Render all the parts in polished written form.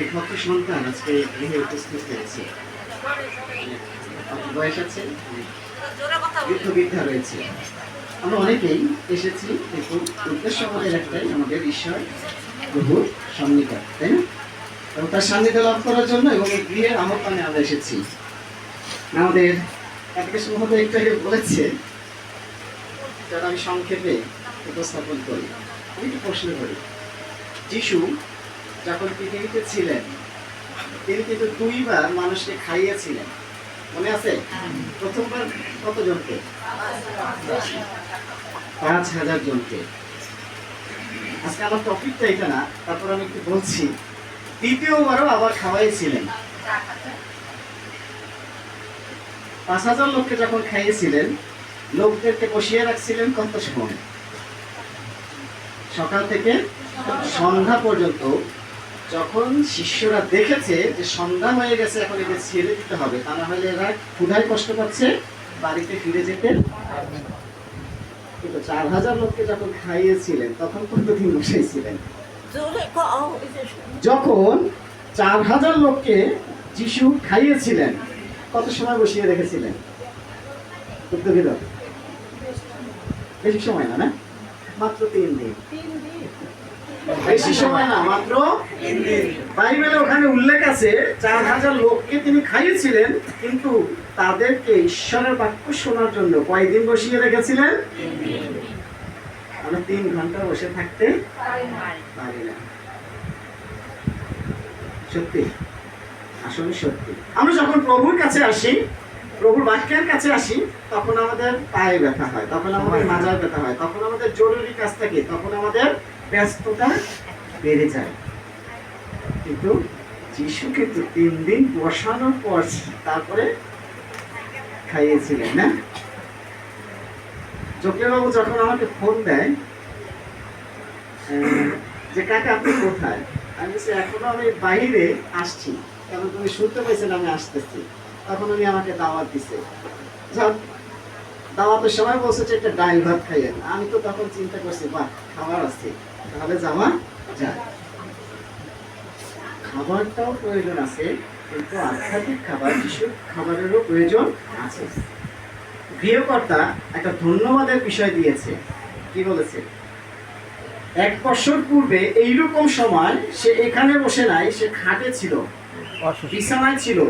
একমাত্র সন্তান আজকে গৃহে উপস্থিত হয়েছে। বয়স আছে, বৃদ্ধ বৃদ্ধা রয়েছে। আমরা অনেকেই এসেছি, কিন্তু উদ্দেশ্য আমাদের একটাই, আমাদের ঈশ্বর প্রভুর সান্নিধ্য, তাই না? এবং তার সান্নিধ্য লাভ করার জন্য এবং এই গৃহের আমন্ত্রণে আমরা এসেছি। আমাদের কার্তিকেশ মহোদয় একটু আগে বলেছে, যারা আমি সংক্ষেপে উপস্থাপন করি। আমি একটু প্রশ্ন করি, যিশু যখন পৃথিবীতে ছিলেন তিনি কিন্তু দুইবার মানুষকে খাইয়েছিলেন, মনে আছে? প্রথমবার কতজনকে? 5,000 জনকে। আজকে আমার টপিকটা এটা না, তারপর আমি একটু বলছি। দ্বিতীয়বারও আবার খাওয়াইছিলেন। 5,000 লোককে যখন খাইয়েছিলেন, লোকদেরকে বসিয়ে রাখছিলেন কত সময়? সকাল থেকে সন্ধ্যা পর্যন্ত। যখন শিষ্যরা দেখেছে যে সন্ধ্যা হয়ে গেছে, এখন এদের ছেড়ে দিতে হবে, তা না হলে এরা ক্ষুধায় কষ্ট পাচ্ছে, বাড়িতে ফিরে যেতে। কিন্তু 4,000 লোককে যখন খাইয়েছিলেন তখন কতদিন বসাইছিলেন? যখন 4,000 লোককে যিশু খাইয়েছিলেন কত সময় বসিয়ে রেখেছিলেন? বেশি সময় না, না? মাত্র 3 দিন। বেশি সময় না, মাত্র 3 দিন। বাইবেলে ওখানে উল্লেখ আছে 4,000 লোককে তিনি খাইয়েছিলেন, কিন্তু তাদেরকে ঈশ্বরের বাক্য শোনার জন্য কয়দিন বসিয়ে রেখেছিলেন? আমরা 3 ঘন্টা বসে থাকতে পারি না। সত্যি, আসলে সত্যি। আমরা যখন প্রভুর কাছে আসি, প্রভুর বাক্যের কাছে আসি, তখন আমাদের পায়ে ব্যথা হয়, তখন আমাদের মাজায় ব্যথা হয়, তখন আমাদের জরুরি কাজ থাকে, তখন আমাদের ব্যস্ততা বেড়ে যায়। কিন্তু যিশু কিন্তু 3 দিন বসানোর পর তারপরে খাইয়েছিলেন, না? জকিরবাবু যখন আমাকে ফোন দেয় যে কাকা আপনি কোথায়, আমি বলছি এখনো আমি বাইরে আসছি, কারণ তুমি শুনতে পাইছেন আমি আসতেছি। তখন উনি আমাকে দাওয়াত দিছে। দাওয়াতের সময় বলছে যে একটা ডাল ভাত খাইয়েন। আমি তো তখন চিন্তা করছি, বাহ, খাবার আছে, তাহলে যাওয়া যায়। খাবারটাও প্রয়োজন আছে, কিন্তু আধ্যাত্মিক খাবার, যিশুর খাবারেরও প্রয়োজন আছে। গৃহকর্তা একটা ধন্যবাদের বিষয় দিয়েছে। কি বলেছে? 1 বছর পূর্বে এইরকম সময় সে এখানে বসে নাই, সে খাটে ছিল, বিছানায় ছিল,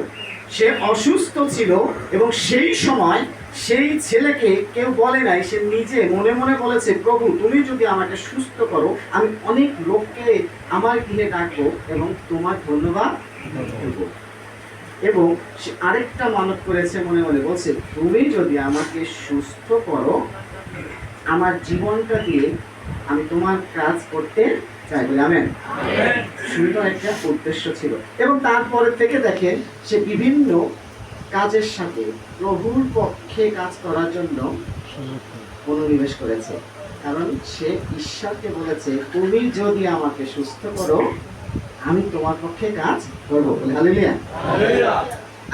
সে অসুস্থ ছিল, এবং সেই সময় সেই ছেলেকে কেউ বলে নাই, সে নিজে মনে মনে বলেছে, প্রভু তুমি যদি আমাকে সুস্থ করো, আমি অনেক লোককে আমার গৃহে ডাকবো এবং তোমার ধন্যবাদ দেব। এবং সে আরেকটা মানত করেছে, মনে মনে বলছে, তুমি যদি আমাকে সুস্থ করো, আমার জীবনটা দিয়ে আমি তোমার কাজ করতে চাই। বলে আমেন। সুন্দর একটা উদ্দেশ্য ছিল। এবং তারপরে থেকে দেখেন সে বিভিন্ন কাজের সাথে প্রভুর পক্ষে কাজ করার জন্য মনোনিবেশ করেছে, কারণ সে ঈশ্বরকে বলেছে, তুমি যদি আমাকে সুস্থ করো, আমি তোমার পক্ষে কাজ করবো। হালেলুয়া।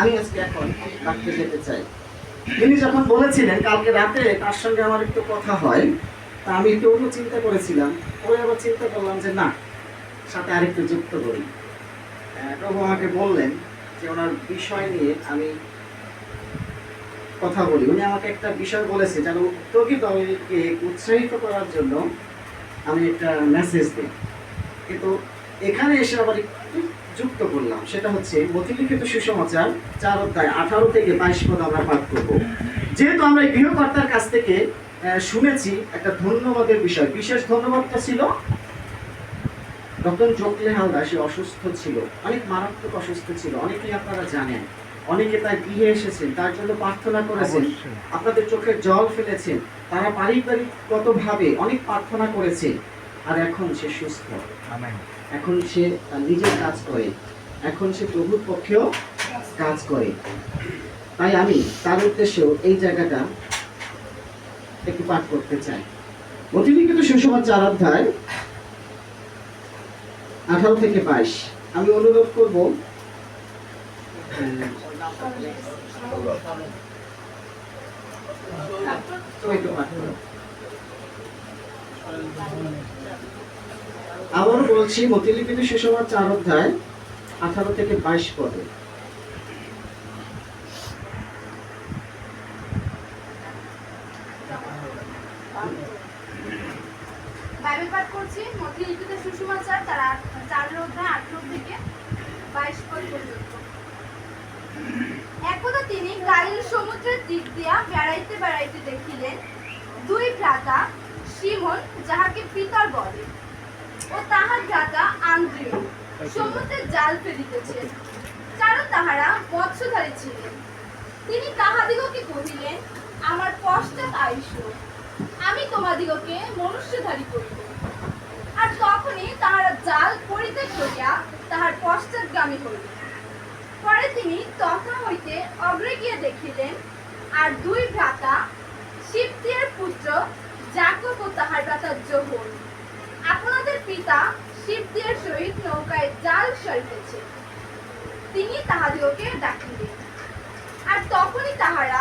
আমি আজকে এখন ডাকতে যেতে চাই। তিনি যখন বলেছিলেন, কালকে রাতে তার সঙ্গে আমার একটু কথা হয়, তা আমি একটু অন্য চিন্তা করেছিলাম, পরে আবার চিন্তা করলাম যে না, সাথে আরেকটু যুক্ত করি। প্রভু আমাকে বললেন যে ওনার বিষয় নিয়ে আমি কথা বলি। উনি আমাকে একটা বিষয় বলেছে, যেন উদ্যোগী দলকে উৎসাহিত করার জন্য আমি একটা মেসেজ দিই। কিন্তু এখানে এসে আবার একটু যুক্ত করলাম, সেটা হচ্ছে মথিলিখিত সুসমাচার 4 অধ্যায় 18 থেকে 22 পদ আমরা পাঠ করব। যেহেতু আমরা এই গৃহকর্তার কাছ থেকে শুনেছি একটা ধন্যবাদের বিষয়, বিশেষ ধন্যবাদটা ছিল ডক্টর জকলে হালদার। সে অসুস্থ ছিল, অনেক মারাত্মক অসুস্থ ছিল, অনেকেই আপনারা জানেন। অনেকে তার গৃহে এসেছেন, তার জন্য প্রার্থনা করেছেন, আপনাদের চোখের জল ফেলেছেন, তারা পারিবারিকগতভাবে অনেক প্রার্থনা করেছে। আর এখন সে সুস্থ, এখন সে নিজের কাজ করে, এখন সে প্রভুর পক্ষেও কাজ করে। তাই আমি তার উদ্দেশ্যেও এই জায়গাটা একটু পাঠ করতে চাই। মথিলিখিত সুসমাচার 4 অধ্যায় 18 থেকে 22। আমি অনুরোধ করব আবারও বলছি, মথিলিখিত সুসমাচার 4 অধ্যায় 18 থেকে 22 পদে। বাইবেল পাঠ করছি মথি লিখিত সুসমাচার তার 4 অধ্যায় 18 থেকে 22 পদ পর্যন্ত। একদা তিনি গালিল সমুদ্রের দিক দিয়া বেড়াইতে বেড়াইতে দেখিলেন দুই ভ্রাতা, সিমন যাহাকে পিতর বলে ও তাহার ভ্রাতা আন্দ্রেয় সমুদ্রে জাল ফেলিতেছেন, কারণ তাহারা মৎস্যধারী ছিলেন। তিনি তাহাদিগকে কহিলেন, আমার পশ্চাৎ আইসো, আমি তোমাদিগকে মনুষ্যধারী করিব। আর তখনই তাহারা জাল পরিত্যাগ করিয়া তাহার পশ্চাৎগামী হইল। পরে তিনি তথা হইতে অগ্রে গিয়ে দেখিলেন, আর দুই ভ্রাতা শিবতিয়ার পুত্র যাকব ও তাহার ভ্রাতা যোহন আপনাদের পিতা শিবতিয়ার সহিত নৌকায় জাল সরিতেছে। তিনি তাহাদিগকে ডাকিলেন, আর তখনই তাহারা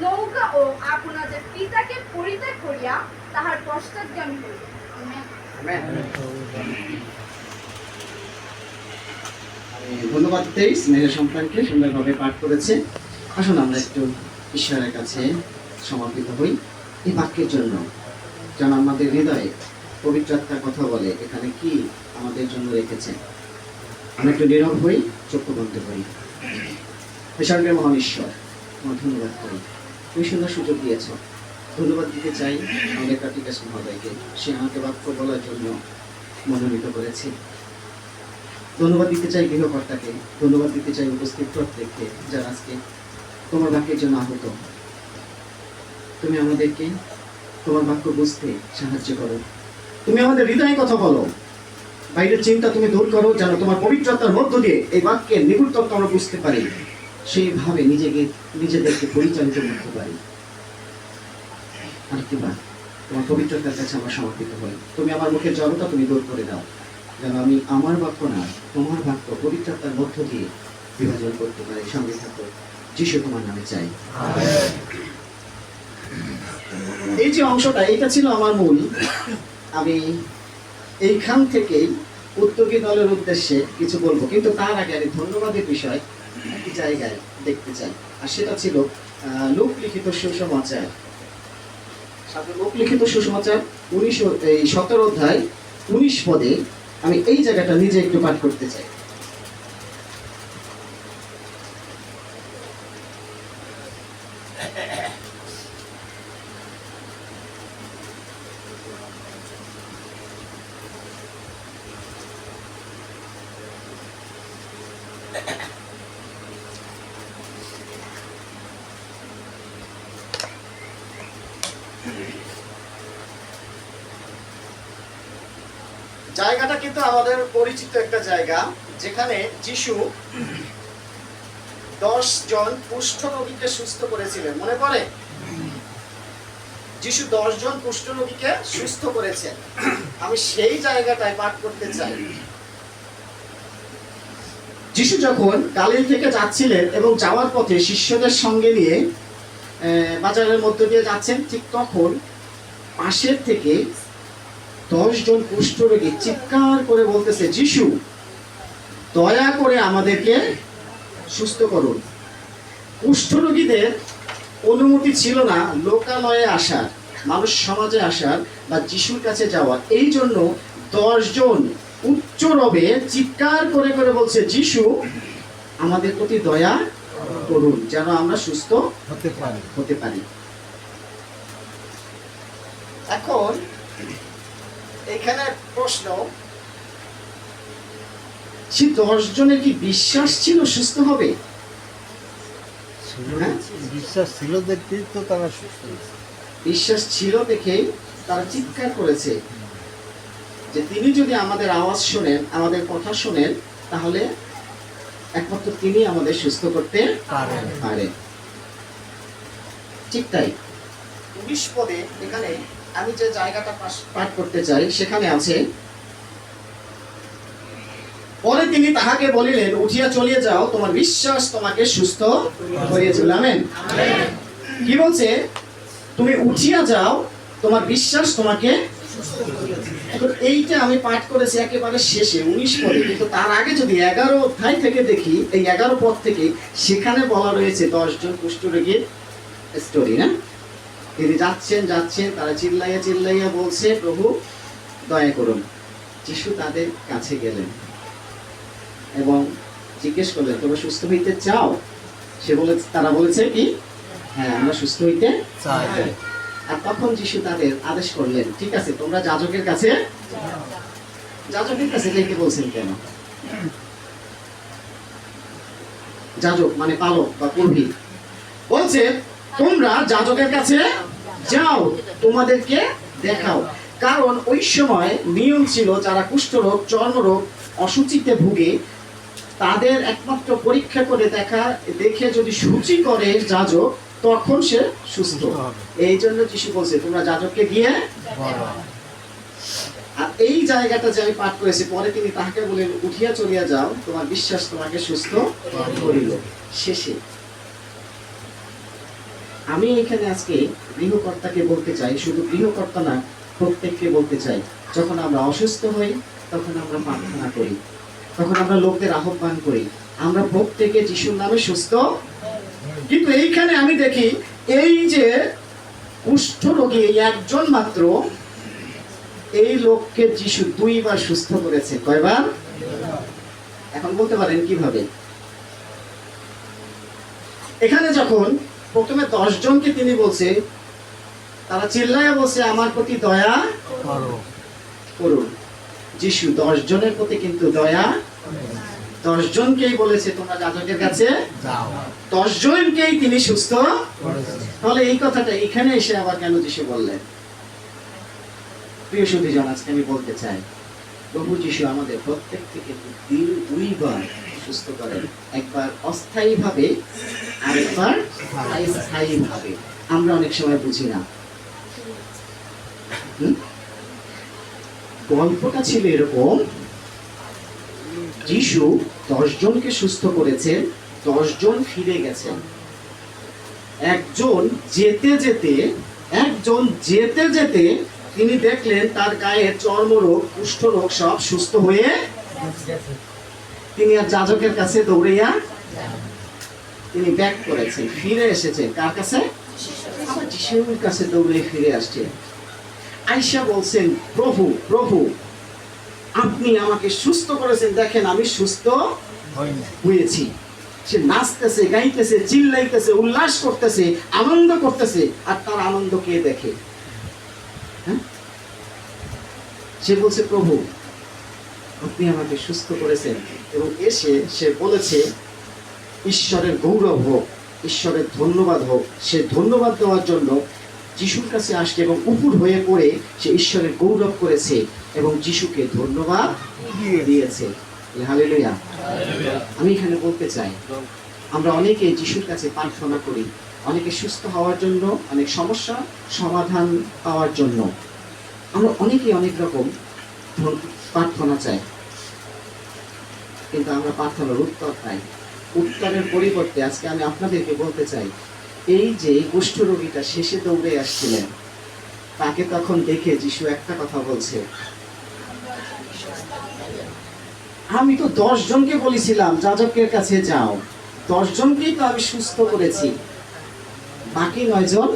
নৌকা ও আপনাদের পিতাকে পরিত্যাগ করিয়া তাহার পশ্চাৎগামী হইল। ধন্যবাদ তেইশ মেয়ের সন্তানকে সুন্দরভাবে পাঠ করেছে। আসুন আমরা একটু ঈশ্বরের কাছে সমর্পিত হই এই বাক্যের জন্য, যেন আমাদের হৃদয়ে পবিত্র আত্মার কথা বলে এখানে কি আমাদের জন্য রেখেছে। আমরা একটু নীরব হই, চক্ষু বন্ধ করি। স্বর্গের মহান ঈশ্বর, তোমার ধন্যবাদ করি, তুমি সুন্দর সুযোগ দিয়েছ। ধন্যবাদ দিতে চাই আমাদের কার্তিকাস মহোদয়কে, সে আমাকে বাক্য বলার জন্য মনোনীত করেছে। ধন্যবাদ দিতে চাই গৃহকর্তাকে, ধন্যবাদ দিতে চাই উপস্থিত প্রত্যেককে যারা আজকে তোমার বাক্যের জন্য আহত। তুমি আমাদেরকে তোমার বাক্য বুঝতে সাহায্য করো, তুমি আমাদের হৃদয়ে কথা বলো, বাইরের চিন্তা তুমি দূর করো, যেন তোমার পবিত্রতার মধ্য দিয়ে এই বাক্যের নিগুড়ত্ব আমরা বুঝতে পারি, সেইভাবে নিজেদেরকে পরিচালিত করতে পারি। আর কিবা তোমার পবিত্রতার কাছে আমরা সমর্পিত হই। তুমি আমার মুখের জড়তা তুমি দূর করে দাও, যেন আমি আমার বাক্য না তোমার বাক্য পবিত্রতার মধ্য দিয়ে বিভাজন করতে পারি। সঙ্গে থাকো, যিশু তোমার নামে চাই। এই যে অংশটা, এটা ছিল আমার মূল। আমি এইখান থেকেই উদ্যোগী দলের উদ্দেশ্যে কিছু বলবো, কিন্তু তার আগে আমি ধন্যবাদের বিষয় একটি জায়গায় দেখতে চাই, আর সেটা ছিল লোক লিখিত সুসমাচার। লোক লিখিত সুসমাচার 17 অধ্যায় 19 পদে আমি এই জায়গাটা নিজে একটু পাঠ করতে চাই। জায়গাটা কিন্তু আমাদের পরিচিত একটা জায়গা, যেখানে যিশু 10 জন কুষ্ঠ রোগীকে সুস্থ করেছিলেন। মনে পড়ে? যিশু 10 জন কুষ্ঠ রোগীকে সুস্থ করেছেন। আমি সেই জায়গাটায় পাঠ করতে চাই। যিশু যখন গালিল থেকে যাচ্ছিলেন এবং যাওয়ার পথে শিষ্যদের সঙ্গে নিয়ে বাজারের মধ্যে দিয়ে যাচ্ছেন, ঠিক তখন পাশের থেকে 10 জন কুষ্ঠরোগী চিৎকার করে বলতেছে, যিশু দয়া করে আমাদেরকে সুস্থ করুন। কুষ্ঠরোগীদের অনুমতি ছিল না লোকালয়ে আসার, মানুষ সমাজে আসার বা যিশুর কাছে যাওয়ার। এই জন্য 10 জন উচ্চ রবে চিৎকার করে করে বলছে, যিশু আমাদের প্রতি দয়া করুন, যেন আমরা সুস্থ হতে পারি। এখন এখানে প্রশ্ন, সে 10 জনের কি বিশ্বাস ছিল সুস্থ হবে? বিশ্বাস ছিল দেখতেই তো তারা সুস্থ হয়েছে। বিশ্বাস ছিল দেখেই তারা চিৎকার করেছে যে তিনি যদি আমাদের আওয়াজ শোনেন, আমাদের কথা শোনেন, তাহলে একমাত্র তিনি আমাদের সুস্থ করতে পারেন। ঠিক তাই 19 পদে এখানে আমি যে জায়গাটা পাঠ করতে চাই সেখানে আছে, পরে তিনি তাহাকে বলিলেন, উঠিয়া চলিয়ে যাও, তোমার বিশ্বাস তোমাকে সুস্থ করিয়েছিল। আমেন। কি বলছে? তুমি উঠিয়া যাও, তোমার বিশ্বাস তোমাকে এখন এইটা আমি পাঠ করেছি একেবারে শেষে 19 পদে, কিন্তু তার আগে যদি 11 অধ্যায় থেকে দেখি, এই 11 পদ থেকে সেখানে বলা রয়েছে 10 জন কুষ্ঠরোগীর স্টোরি না। তিনি যাচ্ছেন, তারা চিল্লাইয়া বলছে, প্রভু দয়া করুন। যিশু তাদের কাছে গেলেন এবং জিজ্ঞেস করলেন, তোমরা সুস্থ হইতে চাও? তারা বলেছে কি, হ্যাঁ আমরা সুস্থ হইতে চাই। আর তখন যিশু তাদের আদেশ করলেন, ঠিক আছে তোমরা যাজকের কাছে যাইতে বলছেন কেন? যাজক মানে পালক বা পুরোহিত বলছে, তোমরা যাজকের কাছে যাও, তোমাদেরকে দেখাও। কারণ ওই সময় নিয়ম ছিল, যারা কুষ্ঠরোগ, চর্মরোগ, অসুচিতে ভুগে, তাদের একমাত্র পরীক্ষা করে দেখে যদি সূচি করে যাজক, তখন সে সুস্থ। এই জন্য যিশু বলছে, তোমরা যাজককে গিয়ে। আর এই জায়গাটা যে আমি পাঠ করেছি, পরে তিনি তাহাকে বলেন, উঠিয়া চলিয়া যাও, তোমার বিশ্বাস তোমাকে সুস্থ করিল। শেষে আমি এখানে আজকে গৃহকর্তাকে বলতে চাই, শুধু গৃহকর্তা না, প্রত্যেককে বলতে চাই, যখন আমরা অসুস্থ হই তখন আমরা প্রার্থনা করি, তখন আমরা লোকদের আহ্বান করি, আমরা প্রত্যেকে যিশুর নামে সুস্থ। কিন্তু এইখানে আমি দেখি, এই যে কুষ্ঠরোগী একজন মাত্র, এই লোককে যিশু 2 বার সুস্থ করেছে। কয়বার? এখন বলতে পারেন কিভাবে? এখানে যখন প্রথমে 10 জনকে তিনি বলছে, তারা চিল্লাইয়া বলছে, আমার প্রতি দয়া করুন। যিশু 10 জনের প্রতি কিন্তু দয়া, 10 জনকেই বলেছে তোমরা যাজকের কাছে যাও। 10 জনকেই তিনি সুস্থ। তাহলে এই কথাটা এখানে এসে আবার কেন যিশু বললেন? প্রিয় সুধীজন, আজকে আমি বলতে চাই, প্রভু যিশু আমাদের প্রত্যেককে 2 বার সুস্থ করেন, একবার অস্থায়ী ভাবে, আরেকবার স্থায়ী ভাবে। আমরা অনেক সময় বুঝি না। গল্পটা ছিল এরকম, যিশু 10 জনকে সুস্থ করেছেন, 10 জন ফিরে গেছেন। একজন যেতে যেতে তিনি দেখলেন তার গায়ে চর্মরোগ, কুষ্ঠরোগ সব সুস্থ হয়ে, তিনি আর যাজকের কাছে দৌড়িয়া তিনি ব্যাক করেছেন, ফিরে এসেছেন। কার কাছে? যিশুর কাছে দৌড়ে ফিরে আসছেন। আয়েশা বলছেন, প্রভু আপনি আমাকে সুস্থ করেছেন, দেখেন আমি সুস্থ হয়েছি। সে নাচতেছে, গাইতেছে, চিল্লাইতেছে, উল্লাস করতেছে, আনন্দ করতেছে। আর তার আনন্দ কে দেখে? সে বলছে, প্রভু আপনি আমাকে সুস্থ করেছেন। এবং এসে সে বলেছে, ঈশ্বরের গৌরব হোক, ঈশ্বরের ধন্যবাদ হোক। সে ধন্যবাদ দেওয়ার জন্য যিশুর কাছে আসছে এবং উপুর হয়ে পড়ে সে ঈশ্বরের গৌরব করেছে এবং যিশুকে ধন্যবাদ দিয়েছে। হালেলুয়া। আমি এখানে বলতে চাই, আমরা অনেকে যিশুর কাছে প্রার্থনা করি, অনেকে সুস্থ হওয়ার জন্য, অনেক সমস্যা সমাধান পাওয়ার জন্য। আমরা অনেকেই অনেক রকম প্রার্থনা চাই, কিন্তু আমরা প্রার্থনার উত্তর পাই। উত্তরের পরিবর্তে আজকে আমি আপনাদেরকে বলতে চাই, এই যে কুষ্ঠরোগীটা শেষে দৌড়ে আসছিলেন, তাকে তখন দেখে যিশু একটা কথা বলছে, আমি তো 10 জনকে বলেছিলাম যাজকের কাছে যাও, 10 জনকেই তো আমি সুস্থ করেছি, বাকি 9 জন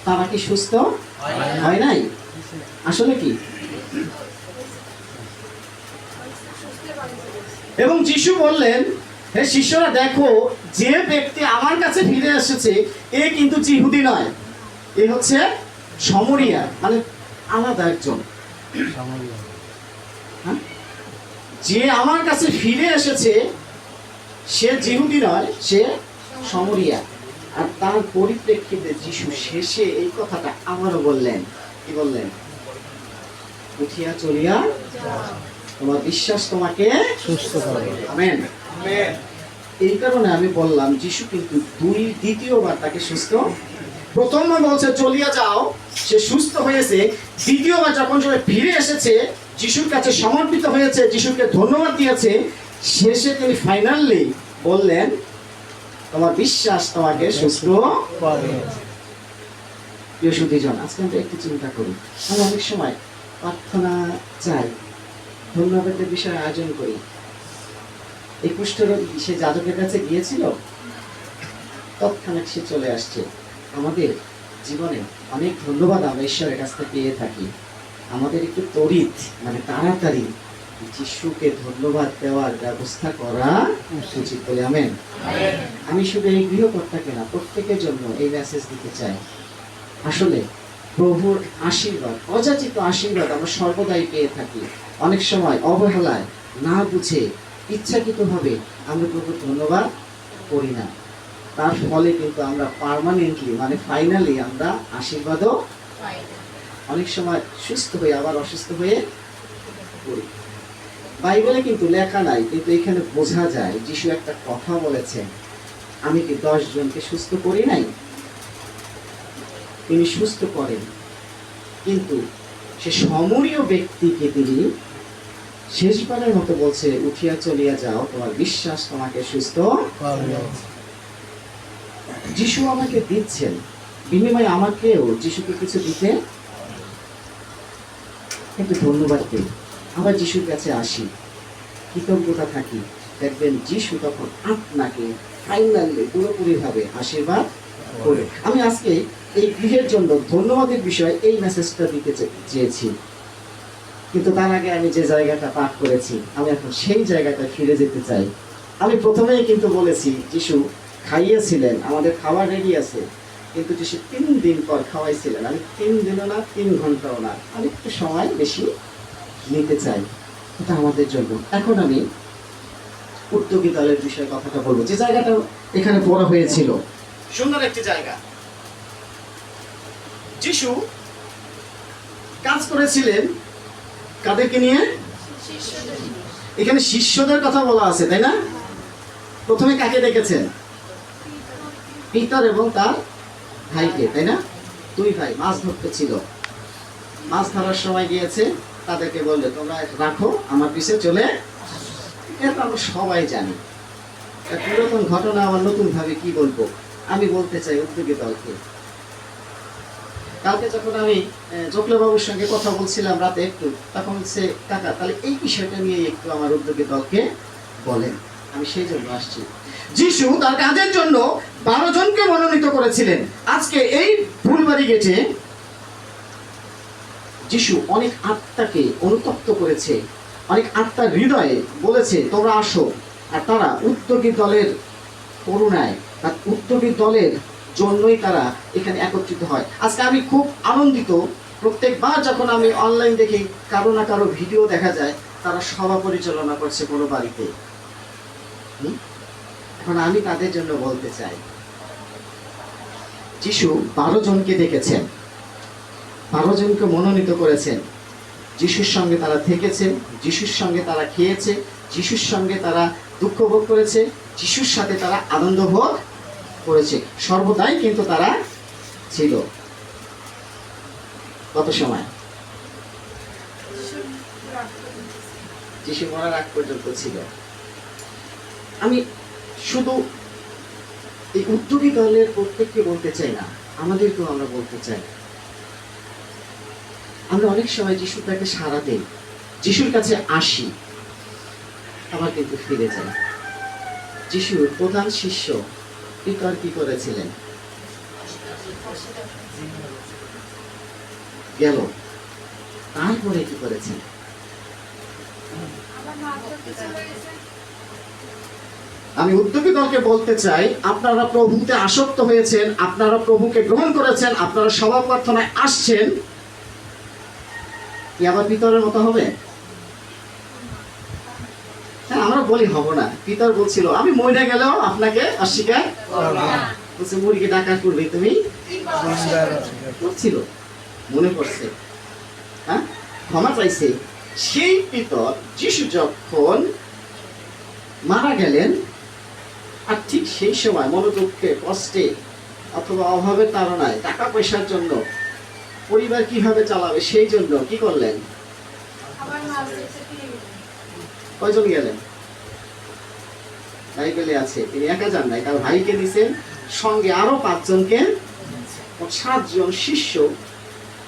তারা কি সুস্থ হয় নাই? আসলে কি? এবং যিশু বললেন, হে শিষ্যরা দেখো, যে ব্যক্তি আমার কাছে ফিরে এসেছে এ কিন্তু যিহুদি নয়, এ হচ্ছে সমরিয়া, মানে আলাদা একজন। যে আমার কাছে ফিরে এসেছে সে যিহুদি নয়, সে সমরিয়া। আর তার পরিপ্রেক্ষিতে যিশু শেষে এই কথাটা আবারও বললেন, কি বললেন? উঠিয়া চলিয়া তোমার বিশ্বাস তোমাকে সুস্থ করে। আমেন। এই কারণে আমি বললাম, যিশু কিন্তু দ্বিতীয়বার তাকে সুস্থ। প্রথমবার বলছে চলিয়া যাও, সে সুস্থ হয়েছে। দ্বিতীয়বার যখন সে ফিরে এসেছে, যিশুর কাছে সমর্পিত হয়েছে, যিশুকে ধন্যবাদ দিয়েছে, শেষে তিনি ফাইনালি বললেন, তোমার বিশ্বাস তোমাকে সুস্থ করে। প্রিয় সুধীজন, আজকে আমরা একটু চিন্তা করি, আমরা অনেক সময় প্রার্থনা চাই, ধন্যবাদের বিষয়ে আয়োজন করি। এই কুষ্ঠরোগ সে যাজকের কাছে গিয়েছিল, তৎক্ষণাৎ সে চলে আসছে। আমাদের জীবনে অনেক ধন্যবাদ আমরা ঈশ্বরের কাছ থেকে পেয়ে থাকি। আমাদের একটু তড়িৎ মানে তাড়াতাড়ি যিশুকে ধন্যবাদ দেওয়ার ব্যবস্থা করা উচিত বলে। আমেন। আমি শুধু এই গৃহকর্তাকে না, প্রত্যেকের জন্য এই মেসেজ দিতে চাই। আসলে প্রভুর আশীর্বাদ, অযাচিত আশীর্বাদ আমরা সর্বদাই পেয়ে থাকি। অনেক সময় অবহেলায়, না বুঝে, ইচ্ছাকৃতভাবে আমরা প্রভুর ধন্যবাদ করি না। তার ফলে কিন্তু আমরা পার্মানেন্টলি মানে ফাইনালি আমরা আশীর্বাদও অনেক সময় সুস্থ হয়ে আবার অসুস্থ হয়ে পড়ি। বাইবেলে কিন্তু লেখা নাই, কিন্তু এখানে বোঝা যায় যিশু একটা কথা বলেছেন, আমি কি 10 জনকে সুস্থ করি নাই? তিনি সুস্থ করেন, কিন্তু সে সমরীয় ব্যক্তিকে তিনি শেষবারের মতো বলছে, উঠিয়া চলিয়া যাও, তোমার বিশ্বাস তোমাকে সুস্থ। যিশু আমাকে দিচ্ছেন, বিনিময়ে আমাকেও যিশুকে কিছু দিতে একটু ধন্যবাদ দিই। আবার যিশুর কাছে আসি, কৃতজ্ঞতা থাকি, দেখবেন যিশু তখন আপনাকে ফাইনালি পুরোপুরি ভাবে আশীর্বাদ করে। আমি আজকে এই গৃহের জন্য ধন্যবাদের বিষয়ে এই মেসেজটা দিতে চেয়েছি, কিন্তু তার আগে আমি যে জায়গাটা পাঠ করেছি আমি এখন সেই জায়গাটা ফিরে যেতে চাই। আমি প্রথমেই কিন্তু বলেছি যিশু খাইয়েছিলেন, আমাদের খাবার রেডি আছে, কিন্তু যিশু 3 দিন পর খাওয়াইছিলেন। আমি 3 দিনও না, 3 ঘন্টাও না, আমি একটু সময় বেশি নিতে চাই, এটা আমাদের জন্য। এখন আমি উদ্যোগী দলের বিষয়ে কথাটা বলবো, যে জায়গাটা এখানে বড় হয়েছিল, সুন্দর একটি জায়গা। যিশু কাজ করেছিলেন কাদেরকে নিয়ে? এখানে শিষ্যদের কথা বলা আছে, তাই না? প্রথমে কাকে দেখেছেন? পিতর এবং তার ভাইকে, তাই না? 2 ভাই মাছ ধরতে ছিল, মাছ ধরার সময় গিয়েছে, তাদেরকে বললে তোমরা রাখো, আমার পিছে চলে। এটা আমরা সবাই জানি, পুরাতন ঘটনা। আমার নতুন ভাবে কি বলবো, আমি বলতে চাই উদ্যোগী দলকে। কালকে যখন আমি জকলেবাবুর সঙ্গে কথা বলছিলাম রাতে একটু, তখন বলছে কাকা তাহলে এই বিষয়টা নিয়ে একটু আমার উদ্যোগী দলকে বলেন। আমি সেই জন্য আসছি। যিশু তার কাজের জন্য 12 জনকে মনোনীত করেছিলেন। আজকে এই ফুলবাড়ি গেটে যিশু অনেক আত্মাকে অনুতপ্ত করেছে, অনেক আত্মার হৃদয়ে বলেছে তোমরা আসো। আর তারা উদ্যোগী দলের করুণায়, তার উদ্যোগী দলের জন্যই তারা এখানে একত্রিত হয়। আজকে আমি খুব আনন্দিত, প্রত্যেকবার যখন আমি অনলাইন দেখি কারো না কারো ভিডিও দেখা যায়, তারা সভা পরিচালনা করছে কোনো বাড়িতে। এখন আমি তাদের জন্য বলতে চাই, যিশু 12 জনকে ডেকেছেন, 12 জনকে মনোনীত করেছেন। যিশুর সঙ্গে তারা থেকেছে, যিশুর সঙ্গে তারা খেয়েছে, যিশুর সঙ্গে তারা দুঃখ ভোগ করেছে, যিশুর সাথে তারা আনন্দ ভোগ করেছে, সর্বদাই কিন্তু তারা ছিল। কত সময়? যিশু মরার আগ পর্যন্ত ছিল। আমি শুধু এই উদ্যোগী দলের প্রত্যেককে বলতে চাই না, আমাদেরকেও আমরা বলতে চাই। আমরা অনেক সময় যিশুটাকে সাড়া দেই, যিশুর কাছে আসি, আবার কিন্তু ফিরে যাই। যিশুর প্রধান শিষ্য পিতর কি করেছিলেন? গেল, তারপরে কি করেছেন? আমি উদ্যোগী দলকে বলতে চাই, আপনারা প্রভুতে আসক্ত হয়েছেন, আপনারা প্রভুকে গ্রহণ করেছেন, আপনারা সভা প্রার্থনায় আসছেন, কি আবার পিতরের মতো হবে? হ্যাঁ, আমরা বলি হব না। পিতর বলছিল আমি মরে গেলেও আপনাকে অস্বীকার বলছে, মুরগি ডাকা করবে তুমি করছিল, মনে পড়ছে। হ্যাঁ, ক্ষমা চাইছে। সেই পিতর যিশু যখন মারা গেলেন, আর ঠিক সেই সময় মনোদুঃখে, কষ্টে অথবা অভাবের তাড়নায়, টাকা পয়সার জন্য পরিবার কিভাবে চালাবে সেই জন্য কি করলেন? কয়জন গেলেন? বাইবেলে আছে তিনি একা যান নাই, তার ভাইকে দিয়েছেন, সঙ্গে আরো 5 জনকে, 7 জন শিষ্য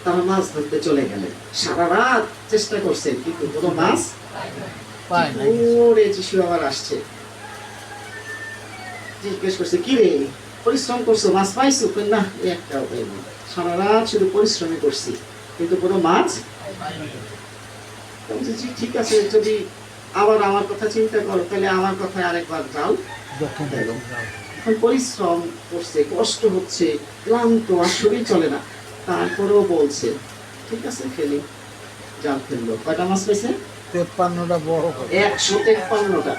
তারা মাছ ধরতে চলে গেলেন। সারা রাত চেষ্টা করছেন কিন্তু কোনো মাছ পায় না। ওরে যিশু আবার আসছে, জিজ্ঞেস করছে কি রে পরিশ্রম করছো, মাছ পাইছো? কই, না একটাও পাইনি, সারা রাত শুধু পরিশ্রমই করছি কিন্তু কোনো মাছ। বলছে, জি, ঠিক আছে, যদি আবার আমার কথা চিন্তা করো তাহলে আমার কথায় আরেকবার যাও। যখন দেখো, এখন পরিশ্রম করছে, কষ্ট হচ্ছে, ক্লান্ত, আর শরীর চলে না, তারপরেও বলছে ঠিক আছে ফেলি। জাল ফেললো। কয়টা মাছ পেয়েছে? 53টা বড় করে। 153টা।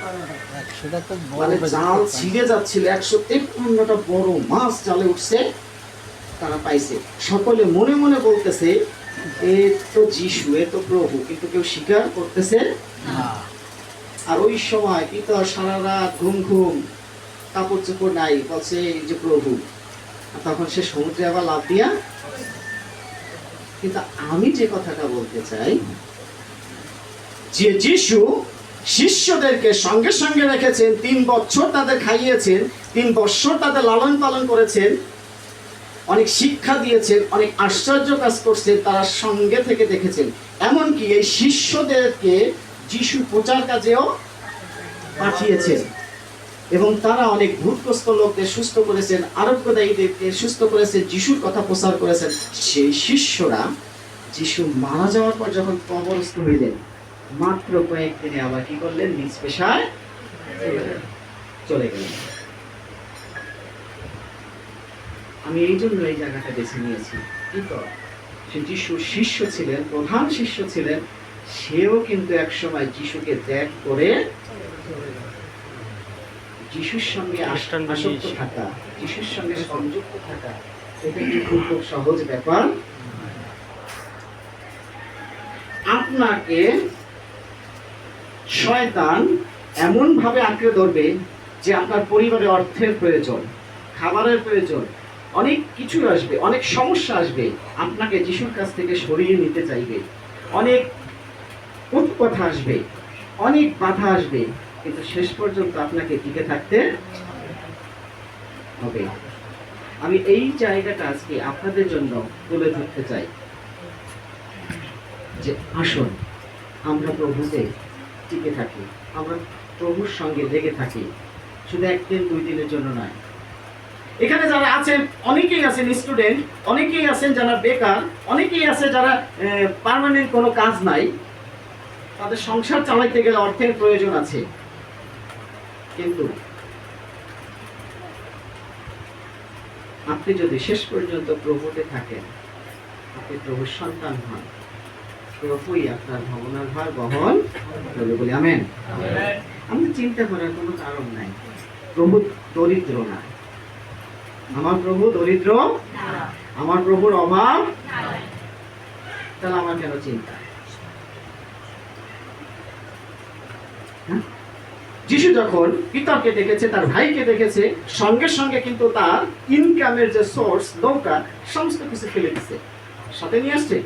100টা তো বড় মানে বেশি জাল পায়। ছিঁড়ে যাচ্ছিল, 153টা বড় মাছ জালে উঠছে, তারা পাইছে। সকলে মনে মনে বলতেছে এ তো যিশু, এ তো প্রভু, কিন্তু কেউ স্বীকার করতেছে না। আর ওই সময় কিন্তু সারা রাত ঘুম ঘুম, কাপড় চোপড় নাই, বলছে এই যে প্রভু। আর তখন সে সমুদ্রে আবার লাফ দিয়া। কিন্তু আমি যে কথাটা বলতে চাই, যে যিশু শিষ্যদেরকে সঙ্গে সঙ্গে রেখেছেন, 3 বছর তাদের খাইয়েছেন, 3 বছর তাদের লালন পালন করেছেন, অনেক শিক্ষা দিয়েছেন, অনেক আশ্চর্য কাজ করছেন, তারা সঙ্গে থেকে দেখেছেন। এমনকি এই শিষ্যদেরকে যিশু প্রচার কাজেও পাঠিয়েছেন এবং তারা অনেক ভূতগ্রস্ত লোকদের সুস্থ করেছেন, আরোগ্যদায়ীদেরকে সুস্থ করেছেন, যিশুর কথা প্রচার করেছেন। সেই শিষ্যরা যিশু মারা যাওয়ার পর যখন কবরস্থ হইলেন, মাত্র কয়েকদিনে আবার কি করলেন? নিজ পেশায় চলে গেলেন। আমি এই জন্য এই জায়গাটা বেছে নিয়েছি। কিন্তু সে যিশুর শিষ্য ছিলেন, প্রধান শিষ্য ছিলেন, সেও কিন্তু একসময় যিশুকে ত্যাগ করে যিশুর সঙ্গে আসক্ত থাকা, যিশুর সঙ্গে সংযুক্ত থাকা, এটা কি খুব খুব সহজ ব্যাপার? আপনাকে শয়তান এমন ভাবে আঁকড়ে ধরবে যে আপনার পরিবারে অর্থের প্রয়োজন, খাবারের প্রয়োজন, অনেক কিছু আসবে, অনেক সমস্যা আসবে, আপনাকে যিশুর কাছ থেকে সরিয়ে নিতে চাইবে, অনেক কথা আসবে, অনেক বাধা আসবে, কিন্তু শেষ পর্যন্ত আপনাকে টিকে থাকতে হবে। আমি এই জায়গাটা আজকে আপনাদের জন্য তুলে ধরতে চাই যে আসুন আমরা প্রভুতে টিকে থাকি, আমরা প্রভুর সঙ্গে লেগে থাকি, শুধু 1 দিন 2 দিনের জন্য নয়। এখানে যারা আছেন অনেকেই আছেন স্টুডেন্ট, অনেকেই আছেন যারা বেকার, অনেকেই আছে যারা পার্মানেন্ট কোনো কাজ নাই, তাদের সংসার চালাইতে গেলে অর্থের প্রয়োজন আছে। কিন্তু আপনি যদি শেষ পর্যন্ত প্রভুতে থাকেন, আপনি প্রভুর সন্তান হন, প্রভুই আপনার ভাবনার ভার বহন করবে বলি আমেন। আমি চিন্তা করার কোনো কারণ নাই। প্রভু দরিদ্র না, আমার প্রভু দরিদ্র, আমার প্রভুর অভাব, তাহলে আমার কেন চিন্তা? যিশু যখন পিতাকে দেখেছে, তার ভাইকে দেখেছে, সঙ্গে সঙ্গে কিন্তু তার ইনকামের যে সোর্স, নৌকা, সমস্ত কিছু ফেলে দিচ্ছে, সাথে নিয়ে আসছে,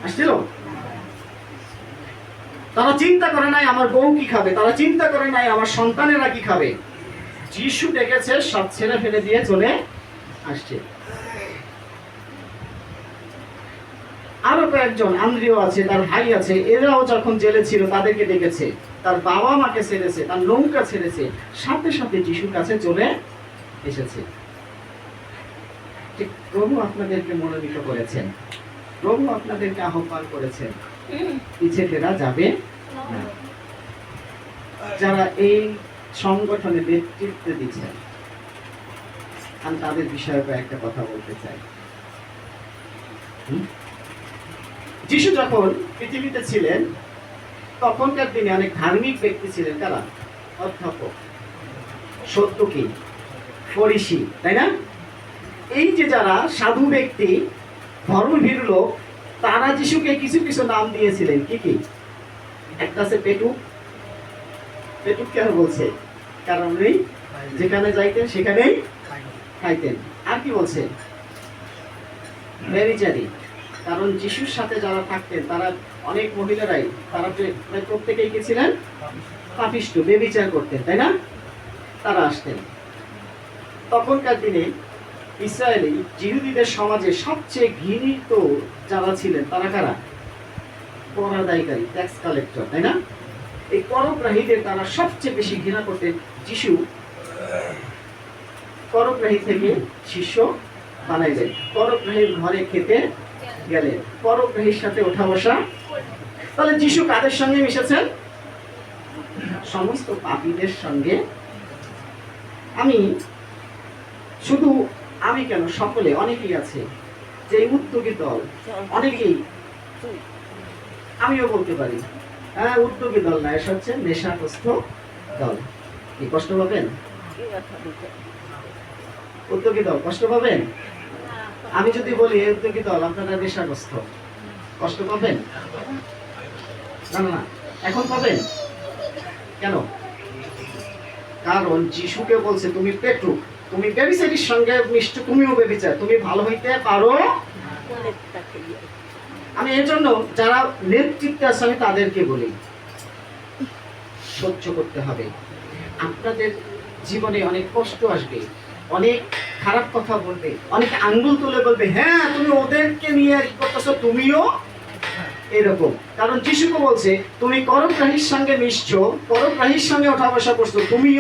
আসছিল। তারা চিন্তা করে নাই আমার বউ কি খাবে, তারা চিন্তা করে নাই আমার সন্তানেরা কি খাবে। যিশু দেখেছে, সব ছেড়ে ফেলে দিয়ে চলে আসছে। আরো কয়েকজন, আন্দ্রিয় আছে, তার ভাই আছে, এরাও যখন জেলে ছিল তাদেরকে ডেকেছে, তার বাবা মাকে ছেড়েছে, তার নৌকা ছেড়েছে, সাথে সাথে যিশুর কাছে চলে এসেছে। ঠিক প্রভু আপনাদেরকে মনোনীত করেছেন, প্রভু আপনাদেরকে আহ্বান করেছেন, পিছে ফেরা যাবে না। যারা এই সংগঠনে নেতৃত্ব দিচ্ছেন, আমি তাদের বিষয়ে একটা কথা বলতে চাই। যিশু যখন পৃথিবীতে ছিলেন, তখনকার দিনে অনেক ধার্মিক ব্যক্তি ছিলেন। কারা? অধ্যাপক, সত্যকি, ফরিসি, তাই না? এই যে যারা সাধু ব্যক্তি, ধর্মভীরু লোক, তারা যিশুকে কিছু কিছু নাম দিয়েছিলেন। কি কি? একটা আছে পেটুক। পেটুক কেন বলছে? কারণ উনি যেখানে যাইতেন সেখানেই খাইতেন। আর কি বলছে? ব্যভিচারী। কারণ যিশুর সাথে যারা থাকতেন তারা অনেক মহিলারাই, তারা প্রায় প্রত্যেকেই কি ছিলেন? পাপিষ্ঠ, ব্যভিচার করতেন, তাই না? তারা আসতেন। তখনকার দিনে ইসরায়েলি জিহুদীদের সমাজে সবচেয়ে ঘৃণিত যারা ছিলেন তারা কারা? কর আদায়কারী, ট্যাক্স কালেক্টর, তাই না? এই করগ্রাহীদের তারা সবচেয়ে বেশি ঘৃণা করতেন। যিশু করগ্রাহী থেকে শিষ্য বানাইলেন, করগ্রাহীর ঘরে খেতে গেলেন, করগ্রাহীর সাথে ওঠা বসা। তাহলে যিশু কাদের সঙ্গে মিশেছেন? সমস্ত পাপীদের সঙ্গে। আমি শুধু আমি কেন, সকলে, অনেকেই আছে যে উদ্যোগী দল, অনেকেই, আমিও বলতে পারি হ্যাঁ উদ্যোগী দল না, এসব হচ্ছে নেশাগ্রস্ত দল। কি কষ্ট পাবেন? উদ্যোগী দল কষ্ট পাবেন? আমি যদি বলি এই উদ্যোগী দল আপনারা নেশাগ্রস্ত, কষ্ট পাবেন? না না না, এখন পাবেন কেন? কারণ যিশুকে বলছে তুমি পেট্রু, তুমি ব্যভিচারীর সঙ্গে মিষ্ট, তুমিও ব্যভিচার, তুমি ভালো হইতে পারো। আমি এর জন্য যারা নেতৃত্বে আছে আমি তাদেরকে বলি সহ্য করতে হবে। আপনাদের জীবনে অনেক কষ্ট আসবে, অনেক খারাপ কথা বলবে, অনেকে আঙ্গুল তুলে বলবে হ্যাঁ তুমি ওদেরকে নিয়ে করতেছো, তুমিও এরকম। কারণ যিশুকে বলছে তুমি করগ্রাহীর সঙ্গে মিশছো, করগ্রাহীর সঙ্গে ওঠা বসা করছো, তুমিও